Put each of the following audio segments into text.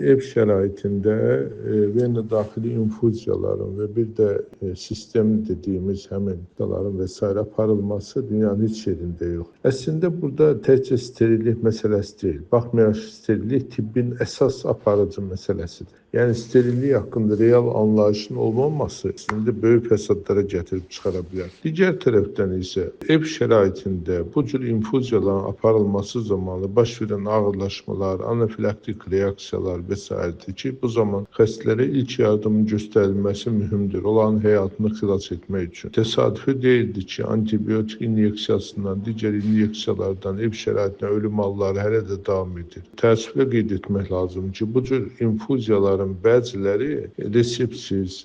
ev şəraitində vena-daxili infuziyaların və bir də sistem dediyimiz həmin qıdaların və s. aparılması dünyanın heç yerində yox. Əslində burada təkcə sterillik məsələsi deyil. Baxmayaraq sterillik tibbin əsas aparıcı məsələsidir. Yəni sterillik haqqında real anlayışın olmaması əslində böyük fəsadlara gətirib çıxara bilər. Digər tərəfdən isə ev şəraitində bu cür infuziyaların aparılması zamanı baş verən ağırlaşmalar, anafilaktik reaksiyalar və s.dir ki, bu zaman xəstələrə ilk yardımın göstərilməsi mühümdür. Onların həyatını xilas etmək üçün. Təsadüfi deyildi ki, antibiotik inyeksiyasından, digər inyeksiyalardan ev şəraitinə ölüm halları hələ də davam edir. Təəssüflə qeyd etmək lazımdır ki, bu cür infuziyaların bəziləri reseptsiz,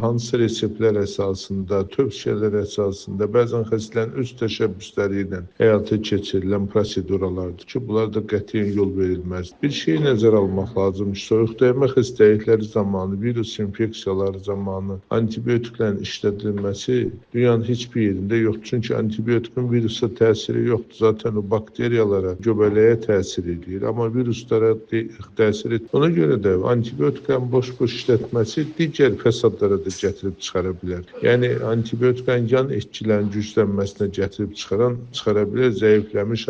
hansı reseptlər əsasında, tövsiyələr əsasında, bəzən xəstələrin öz təşəbbüsləri ilə həyata keçirilən proseduralardır ki, bunlar da qətiyyən yol verilməz. Bir şeyi nəzərə almaq lazımdır. Soyuq dəymə xəstəlikləri zamanı, virus infeksiyaları zamanı antibiotiklərin işlədilməsi dünyanın heç bir yerində yoxdur. Çünki antibiotikin virusa təsiri yoxdur. Zaten o bakteriyalara, göbələyə təsir edir, amma viruslara təsir edir. Ona görə də antibiotiklərin boş-boş işlətməsi digər fəsadlara da gətirib çıxara bilər. Yəni antibiotiklərin yan etkilərin güclənməsinə gətirib çıxara bilər, zəifləmiş